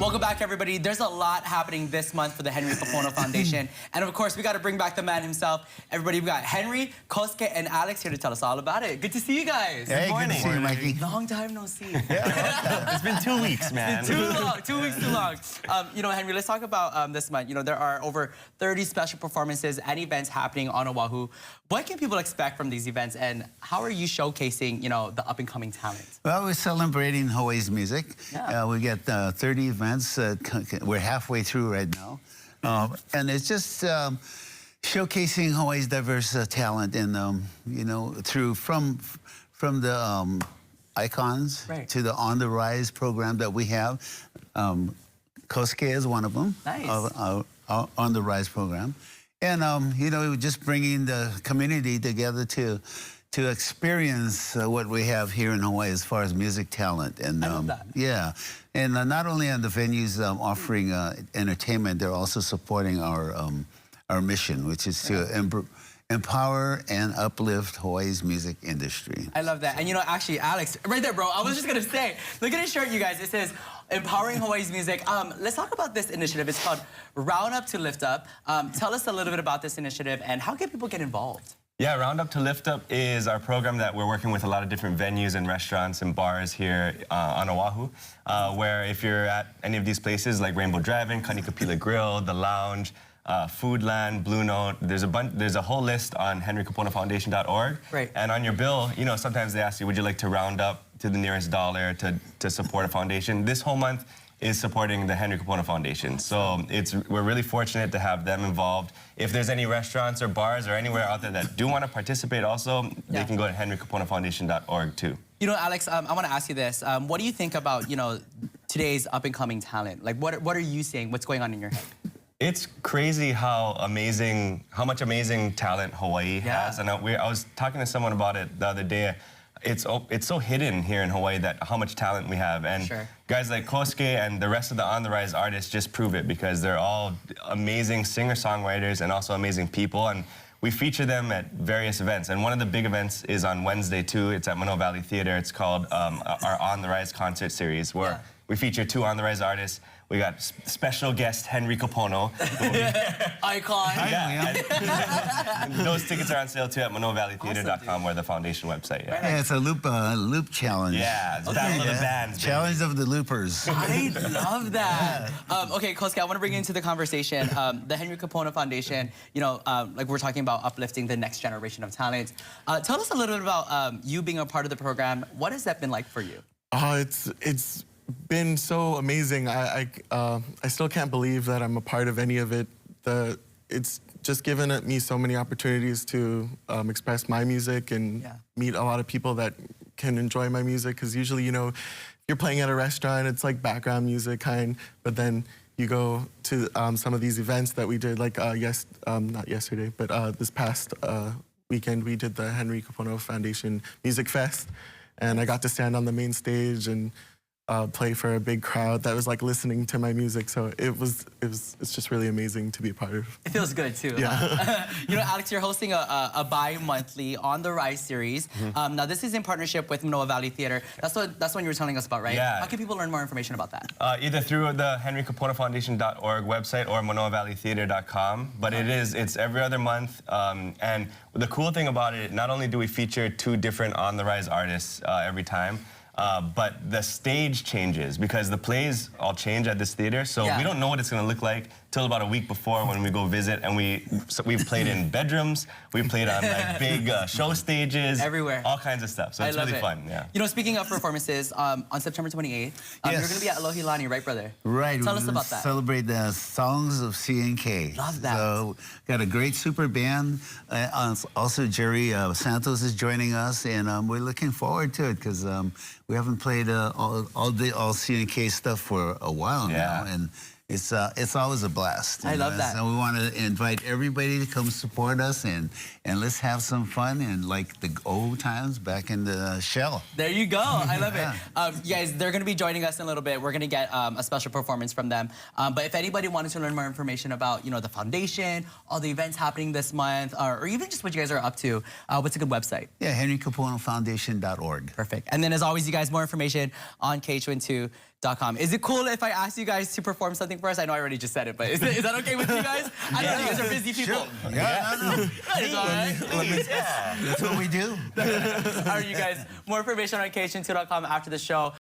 Welcome back, everybody. There's a lot happening this month for the Henry Kapono Foundation. And of course, we got to bring back the man himself. Everybody, we got Henry, Kosuke, and Alex here to tell us all about it. Good to see you guys. Hey, good morning. good to see you, Mikey. Long time no see. It's been 2 weeks, man. Too long, 2 weeks too long. You know, Henry, let's talk about this month. You know, there are over 30 special performances and events happening on Oahu. What can people expect from these events, and how are you showcasing, you know, the up-and-coming talent? Well, we're celebrating Hawaii's music. Yeah. We get 30 events. We're halfway through right now. And it's just showcasing Hawaii's diverse talent and, you know, from the icons to the On the Rise program that we have. Kosuke is one of them. Nice. On the Rise program. And, you know, just bringing the community together to experience what we have here in Hawaii as far as music talent. And I love that. Yeah, and not only are the venues offering entertainment, they're also supporting our mission, which is to empower and uplift Hawaii's music industry. I love that. And you know, actually, Alex, right there, bro, I was just gonna say, look at his shirt, you guys. It says, empowering Hawaii's music. Let's talk about this initiative. It's called Round Up to Lift Up. Tell us a little bit about this initiative and how can people get involved? Yeah, Round Up to Lift Up is our program that we're working with a lot of different venues and restaurants and bars here on Oahu, where if you're at any of these places like Rainbow Drive-In, Kanikapila Grill, The Lounge, Foodland, Blue Note, there's a whole list on henrykaponofoundation.org. Right. And on your bill, you know, sometimes they ask you, would you like to round up to the nearest dollar to support a foundation? This whole month is supporting the Henry Kapono Foundation. So we're really fortunate to have them involved. If there's any restaurants or bars or anywhere out there that do want to participate also, they can go to henrykaponofoundation.org too. You know, Alex, I want to ask you this. What do you think about, you know, today's up-and-coming talent? Like, what are you seeing? What's going on in your head? It's crazy how much amazing talent Hawaii has. And I was talking to someone about it the other day. It's so hidden here in Hawaii that how much talent we have. And guys like Kosuke and the rest of the On the Rise artists just prove it because they're all amazing singer-songwriters and also amazing people. And we feature them at various events. And one of the big events is on Wednesday too. It's at Manoa Valley Theater. It's called our On the Rise concert series where we feature 2 On the Rise artists. We got special guest Henry Kapono. Icon. And those tickets are on sale too at manoavalleytheater.com or the foundation website. Yeah, it's a loop challenge. Yeah, it's Battle of the Bands. Challenge of the loopers. I love that. Okay, Kosuke, I want to bring you into the conversation. The Henry Kapono Foundation, you know, like we're talking about uplifting the next generation of talent. Tell us a little bit about you being a part of the program. What has that been like for you? It's been so amazing. I still can't believe that I'm a part of any of it. It's just given me so many opportunities to express my music and meet a lot of people that can enjoy my music. Because usually, you know, if you're playing at a restaurant, it's like background music kind. But then you go to some of these events that we did, like not yesterday, but this past weekend we did the Henry Kapono Foundation Music Fest, and I got to stand on the main stage and play for a big crowd that was like listening to my music. So it's just really amazing to be a part of. It feels good too. Yeah. You know, Alex, you're hosting a bi-monthly On the Rise series. Now this is in partnership with Manoa Valley Theater. That's what you were telling us about, right? Yeah. How can people learn more information about that? Either through the henrykaponofoundation.org website or manoavalleytheater.com. But it's every other month. And the cool thing about it, not only do we feature 2 different On the Rise artists every time, but the stage changes because the plays all change at this theater. So we don't know what it's going to look like till about a week before when we go visit. And we've played in bedrooms, we've played on like big show stages, everywhere, all kinds of stuff. So it's really fun. Yeah. You know, speaking of performances, on September 28th, you're going to be at Alohilani, right, brother? Right. Tell us about that. Celebrate the Songs of CNK. Love that. So got a great super band. Also, Jerry Santos is joining us, and we're looking forward to it because we haven't played all CNK stuff for a while now, and it's always a blast. I love that. So we want to invite everybody to come support us and let's have some fun and like the old times back in the shell. There you go. I love it. You guys, they're going to be joining us in a little bit. We're going to get a special performance from them. But if anybody wanted to learn more information about, you know, the foundation, all the events happening this month, or even just what you guys are up to, what's a good website? Yeah, henrykaponofoundation.org. Perfect. And then as always, you guys, more information on KHON2. K2.com. Is it cool if I ask you guys to perform something for us? I know I already just said it, but is that okay with you guys? I know you guys are busy people. Yeah, no. It's all right. That's what we do. All right, you guys. More information on K2.com after the show.